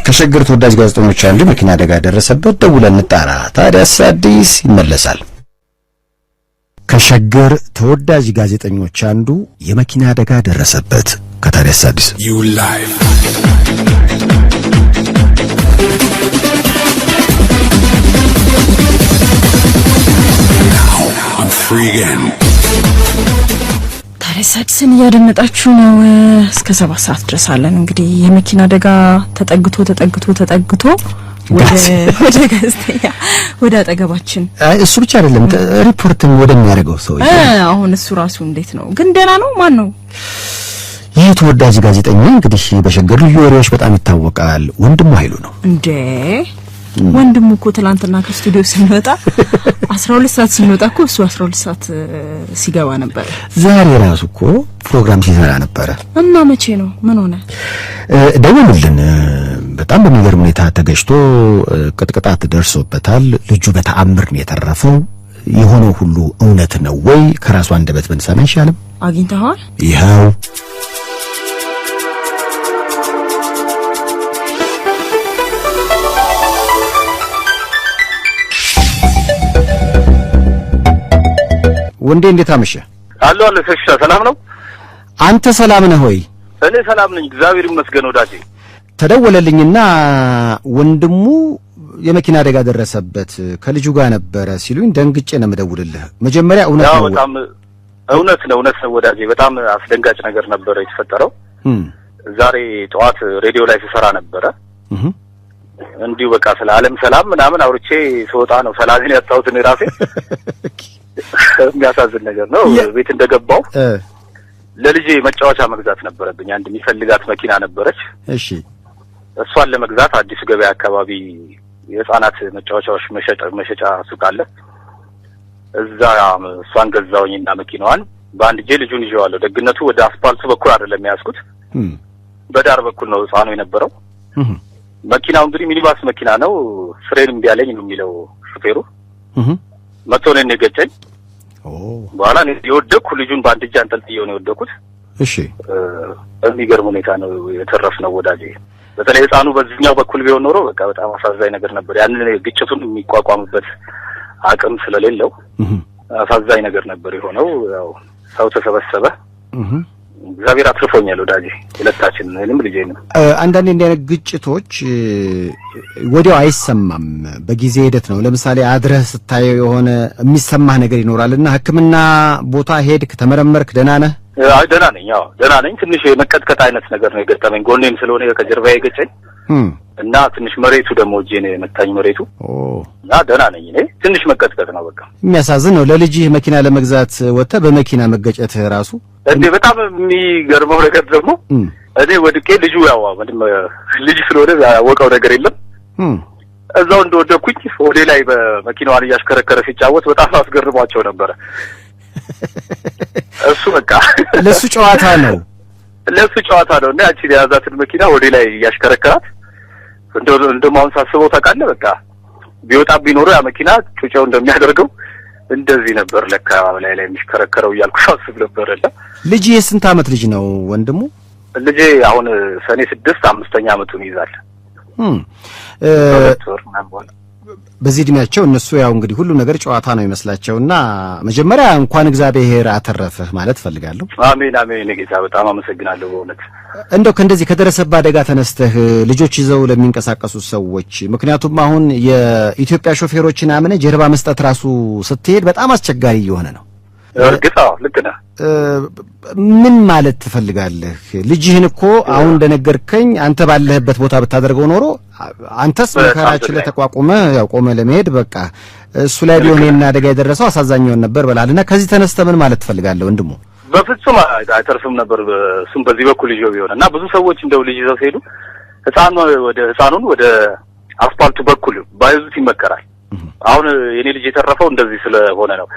ከሸገር ተወዳጅ ጋዜጠኞች አንዱ መኪና አደጋ ደረሰበት። ደውለን እንጣራ። ታዲያስ አዲስ ይመለሳል። ከሸገር ተወዳጅ ጋዜጠኞች አንዱ የመኪና አደጋ ደረሰበት። ከታዲያስ አዲስ You live. Now I'm free again. ታዲያስ አዲስን እያደመጣችሁ ነው። እስከ 7 ሰዓት ድረስ አለን። እንግዲህ የመኪና አደጋ ተጠግቶ ወደ ጋዜጠኛ ወደ አጠገባችን እሱ ብቻ አይደለም ሪፖርትም ወደሚያደርገው ሰው አሁን እሱ ራሱ እንዴት ነው ግን ደህና ነው? ማን ነው ይህ ተወዳጅ ጋዜጠኛ? እንግዲህ በሸገር ልዩ ወሬዎች በጣም ይታወቃል። ወንድሙ ኃይሉ ነው እንዴ? ወንድሙ እኮ ትላንትና ከስቱዲዮ ስንወጣ 12 ሰዓት ስንወጣ እኮ እሱ 12 ሰዓት ሲገባ ነበር። ዛሬ ራሱ እኮ ፕሮግራም ሲሰራ ነበር። እና መቼ ነው? ምን ሆነ? ደውሉልን። በጣም በሚገርም ሁኔታ ተገጭቶ ቅጥቅጣት ደርሶበታል። ልጁ በተአምር ነው የተረፈው። የሆነው ሁሉ እውነት ነው ወይ? ከራሱ አንደበት ብንሰማ ይሻላል። አግኝተዋል? ይኸው ወንዴ እንዴት አመሸ? አሎ ሰሻ ሰላም ነው? አንተ ሰላም ነህ ወይ? እኔ ሰላም ነኝ እግዚአብሔር ይመስገን። ወዳጄ ተደወለልኝና ወንድሙ የመኪና አደጋ ደረሰበት ከልጁ ጋር ነበረ ሲሉኝ ደንግጬ ነው የምደውልልህ። መጀመሪያ እውነት ነው? በጣም እውነት ነው ወዳጄ። በጣም አስደንጋጭ ነገር ነበር የተፈጠረው። ዛሬ ጠዋት ሬዲዮ ላይ ሲሰራ ነበረ። እንዲሁ በቃ ስለ ዓለም ሰላም ምናምን አውርቼ ስወጣ ነው ሰላምን ያጣሁት እኔ ራሴ። የሚያሳዝን ነገር ነው። ቤት እንደገባው ለልጄ መጫወቻ መግዛት ነበረብኝ። አንድ የሚፈልጋት መኪና ነበረች። እሺ እሷን ለመግዛት አዲስ ገበያ አካባቢ የህፃናት መጫወቻዎች መሸጫ ሱቅ አለ። እዛ እሷን ገዛውኝና መኪናዋን በአንድ ጄ ልጁን ይዤዋለሁ። ደግነቱ ወደ አስፓልቱ በኩል አይደለም ያስኩት፣ በዳር በኩል ነው ህፃኑ የነበረው። መኪናው እንግዲህ ሚኒባስ መኪና ነው። ፍሬን እምቢ አለኝ ነው የሚለው ሹፌሩ። መቶ ነው የገጨኝ። በኋላ እኔ የወደኩ ልጁን በአንድ እጅ አንጠልጥዬው ነው የወደኩት። እሺ በሚገርም ሁኔታ ነው የተረፍነው ወዳጄ። በተለይ ህፃኑ በዚህኛው በኩል ቢሆን ኖሮ በቃ በጣም አሳዛኝ ነገር ነበር። ያንን ግጭቱን የሚቋቋምበት አቅም ስለሌለው አሳዛኝ ነገር ነበር የሆነው። ያው ሰው ተሰበሰበ። እግዚአብሔር አትርፎኛል ወዳጄ፣ ሁለታችንንም ልጄንም። አንዳንዴ እንዲህ አይነት ግጭቶች ወዲያው አይሰማም፣ በጊዜ ሂደት ነው። ለምሳሌ አድረህ ስታየው የሆነ የሚሰማህ ነገር ይኖራልና ሕክምና ቦታ ሄድክ፣ ተመረመርክ፣ ደህና ነህ? አይ ደህና ነኝ። ያው ደህና ነኝ። ትንሽ የመቀጥቀጥ አይነት ነገር ነው የገጠመኝ። ጎኔም ስለሆነ ከጀርባዬ የገጨኝ እና ትንሽ መሬቱ ደግሞ እጄን የመታኝ መሬቱ እና ደህና ነኝ እኔ። ትንሽ መቀጥቀጥ ነው በቃ። የሚያሳዝን ነው። ለልጅህ መኪና ለመግዛት ወጥተህ በመኪና መገጨትህ ራሱ እንዴ! በጣም የሚገርመው ነገር ደግሞ እኔ ወድቄ ልጁ ያው ምንም ልጅ ስለሆነ ያወቀው ነገር የለም። እዛው እንደወደኩኝ ወዴ ላይ በመኪናዋን እያሽከረከረ ሲጫወት በጣም አስገርሟቸው ነበረ። እሱ በቃ ለሱ ጨዋታ ነው እና ያቺ የያዛትን መኪና ወዴ ላይ እያሽከረከራት እንደማውን ሳስበው ታውቃለህ፣ በቃ ቢወጣ ቢኖር ያ መኪና ጩጬው እንደሚያደርገው እንደዚህ ነበር ለካ ላይ የሚሽከረከረው እያልኩ ሳስብ ነበርና። ልጅ የስንት ዓመት ልጅ ነው ወንድሙ? ልጄ አሁን ሰኔ 6 5ኛ ዓመቱን ይዛል። በዚህ እድሜያቸው እነሱ ያው እንግዲህ ሁሉ ነገር ጨዋታ ነው ይመስላቸውና መጀመሪያ እንኳን እግዚአብሔር አተረፈህ ማለት ፈልጋለሁ። አሜን አሜን። ጌታ በጣም አመሰግናለሁ በእውነት። እንደው ከእንደዚህ ከደረሰበት አደጋ ተነስተህ ልጆች ይዘው ለሚንቀሳቀሱ ሰዎች፣ ምክንያቱም አሁን የኢትዮጵያ ሾፌሮችን አምነ ጀርባ መስጠት ራሱ ስትሄድ በጣም አስቸጋሪ እየሆነ ነው። እርግጥ ልክ ነህ። ምን ማለት ትፈልጋለህ? ልጅህን እኮ አሁን እንደነገርከኝ አንተ ባለህበት ቦታ ብታደርገው ኖሮ አንተስ መከራችን ለተቋቁመ ያው ቆመ ለመሄድ በቃ እሱ ላይ ቢሆን እና አደጋ የደረሰው አሳዛኛውን ነበር በላልና ከዚህ ተነስተህ ምን ማለት ትፈልጋለህ ወንድሙ? በፍጹም አይተርፍም ነበር እሱም በዚህ በኩል ልጅ ቢሆንና ብዙ ሰዎች እንደው ልጅ ይዘው ሲሄዱ ህፃኑን ወደ አስፓልቱ በኩል ባይዙት ይመከራል። አሁን የኔ ልጅ የተረፈው እንደዚህ ስለሆነ ነው።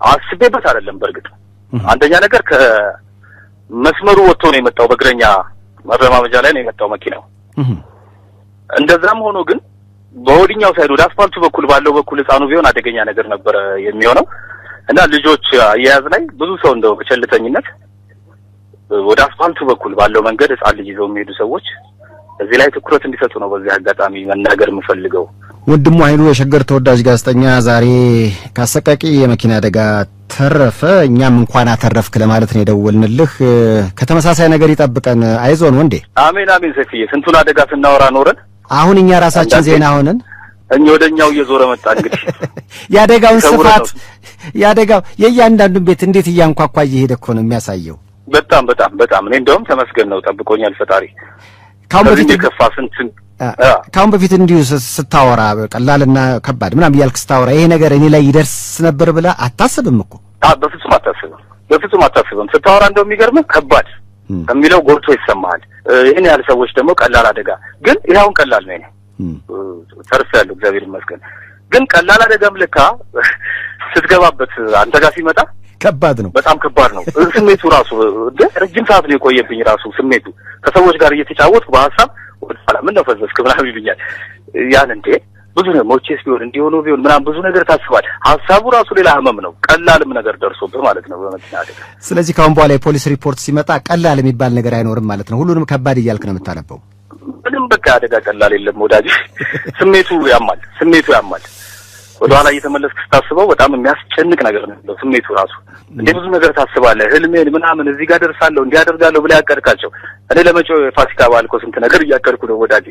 አስቤበት አይደለም። በርግጥ አንደኛ ነገር ከመስመሩ ወጥቶ ነው የመጣው፣ በእግረኛ መረማመጃ ላይ ነው የመጣው መኪናው። እንደዛም ሆኖ ግን በወዲኛው ሳይድ ወደ አስፓልቱ በኩል ባለው በኩል ህፃኑ ቢሆን አደገኛ ነገር ነበር የሚሆነው እና ልጆች አያያዝ ላይ ብዙ ሰው እንደው በቸልተኝነት ወደ አስፓልቱ በኩል ባለው መንገድ ህፃን ልጅ ይዘው የሚሄዱ ሰዎች እዚህ ላይ ትኩረት እንዲሰጡ ነው በዚህ አጋጣሚ መናገር የምፈልገው። ወንድሙ ኃይሉ የሸገር ተወዳጅ ጋዜጠኛ ዛሬ ካሰቃቂ የመኪና አደጋ ተረፈ። እኛም እንኳን አተረፍክ ለማለት ነው የደወልንልህ። ከተመሳሳይ ነገር ይጠብቀን። አይዞን ወንዴ። አሜን አሜን። ሰፊዬ ስንቱን አደጋ ስናወራ ኖረን አሁን እኛ ራሳችን ዜና ሆነን ወደኛው እየዞረ መጣ። እንግዲህ ያደጋውን ስፋት ያደጋው የእያንዳንዱን ቤት እንዴት እያንኳኳ እየሄደ እኮ ነው የሚያሳየው። በጣም በጣም በጣም እኔ እንደውም ተመስገን ነው ጠብቆኛል ፈጣሪ። ካሁን በፊት እንዲሁ ስታወራ ቀላልና ከባድ ምናምን እያልክ ስታወራ ይሄ ነገር እኔ ላይ ይደርስ ነበር ብለህ አታስብም እኮ? በፍጹም አታስብም። ስታወራ እንደው የሚገርምህ ከባድ ከሚለው ጎልቶ ይሰማሃል። ይሄን ያህል ሰዎች ደግሞ ቀላል አደጋ ግን ይሄውን ቀላል ነው። እኔ ተርፌያለሁ እግዚአብሔር ይመስገን። ግን ቀላል አደጋም ለካ ስትገባበት አንተ ጋር ሲመጣ ከባድ ነው፣ በጣም ከባድ ነው። ስሜቱ ራሱ ረጅም ሰዓት ነው የቆየብኝ። ራሱ ስሜቱ ከሰዎች ጋር እየተጫወትኩ በሐሳብ ወደኋላ ምን ነው ፈዘዝክ ምናምን ይሉኛል። ያን እንዴ ብዙ ነው ሞቼስ ቢሆን እንዲሆኑ ቢሆን ምናምን ብዙ ነገር ታስባለህ። ሐሳቡ ራሱ ሌላ ህመም ነው። ቀላልም ነገር ደርሶብህ ማለት ነው በመኪና አደጋ። ስለዚህ ካሁን በኋላ የፖሊስ ሪፖርት ሲመጣ ቀላል የሚባል ነገር አይኖርም ማለት ነው። ሁሉንም ከባድ እያልክ ነው የምታነበው። ምንም በቃ አደጋ ቀላል የለም ወዳጅ። ስሜቱ ያማል። ወደኋላ እየተመለስክ ስታስበው በጣም የሚያስጨንቅ ነገር ነው ስሜቱ ራሱ። እንዴ ብዙ ነገር ታስባለህ። ህልሜን ምናምን እዚህ ጋር ደርሳለሁ እንዲያደርጋለሁ ብለህ ያቀድካቸው። እኔ ለመጪው የፋሲካ በዓል እኮ ስንት ነገር እያቀድኩ ነው ወዳጄ።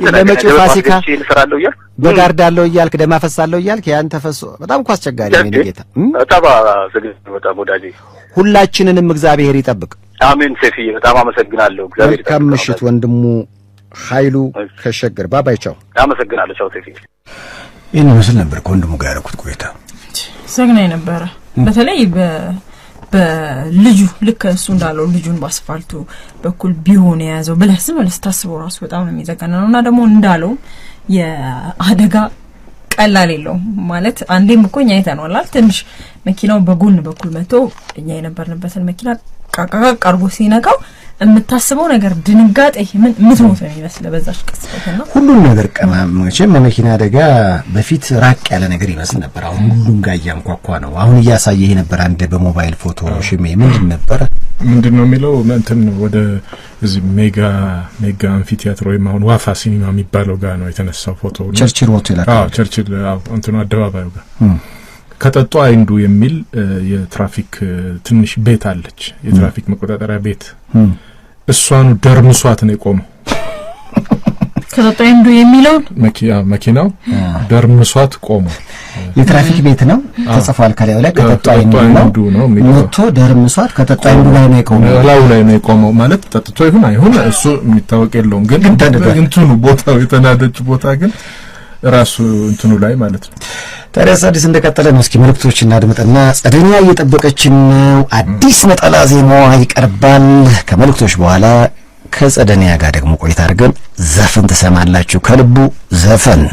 ለመጪው ፋሲካ እንሰራለሁ እያልክ በጋርዳለሁ እያልክ ደም አፈሳለሁ እያልክ ያን ተፈሶ በጣም እኮ አስቸጋሪ ነው ጌታ። በጣም ወዳጄ ሁላችንንም እግዚአብሔር ይጠብቅ። አሜን። ሰፊዬ በጣም አመሰግናለሁ። እግዚአብሔር ይጠብቅ። መልካም ምሽት ወንድሙ ኃይሉ ከሸገር። ባባይ ቻው። አመሰግናለሁ። ቻው ሰፊዬ። ይህን ይመስል ነበር ከወንድሙ ጋር ያደረኩት ቆይታ። ሰግናኝ ነበረ። በተለይ በልጁ ልክ እሱ እንዳለው ልጁን ባስፋልቱ በኩል ቢሆን የያዘው ብለህ ስታስበው ራሱ በጣም ነው የሚዘገነውና ደግሞ እንዳለው የአደጋ ቀላል የለውም ማለት አንዴም እኮ እኛ አይተናል። ትንሽ መኪናው በጎን በኩል መጥቶ እኛ የነበርንበትን መኪና ቃቃቃ አርጎ ሲነካው የምታስበው ነገር ድንጋጤ ምን ምትሞት ነው የሚመስለው በዛች ቅጽበትና ሁሉም ነገር ቀማመችም የመኪና አደጋ በፊት ራቅ ያለ ነገር ይመስል ነበር። አሁን ሁሉም ጋር ያንኳኳ ነው። አሁን እያሳየህ ነበር አንድ በሞባይል ፎቶ ሽሜ ምንድነው የሚለው እንትን ወደ እዚህ ሜጋ አምፊቲያትር ወይም አሁን ዋፋ ሲኒማ የሚባለው ጋር ነው የተነሳው ፎቶ። ቸርችል ሆቴል ቸርችል እንትኑ አደባባዩ ጋር ከጠጡ አይንዱ የሚል የትራፊክ ትንሽ ቤት አለች፣ የትራፊክ መቆጣጠሪያ ቤት። እሷን ደርምሷት ነው የቆመው። ከጠጡ አይንዱ የሚለው መኪናው ደርምሷት ቆመ። የትራፊክ ቤት ነው ተጽፏል ከላዩ ላይ። ከጠጡ አይንዱ ነው ሞቶ ደርምሷት ከጠጡ አይንዱ ላይ ነው የቆመው። ላዩ ላይ ነው የቆመው ማለት ጠጥቶ ይሁን አይሁን እሱ የሚታወቅ የለውም። ግን እንትኑ ቦታው የተናደች ቦታ ግን ራሱ እንትኑ ላይ ማለት ነው። ታዲያስ አዲስ እንደቀጠለ ነው። እስኪ መልእክቶችን እናድምጥና ጸደኛ እየጠበቀችን ነው። አዲስ ነጠላ ዜማዋ ይቀርባል። ከመልእክቶች በኋላ ከጸደኛ ጋር ደግሞ ቆይታ አድርገን ዘፈን ትሰማላችሁ። ከልቡ ዘፈን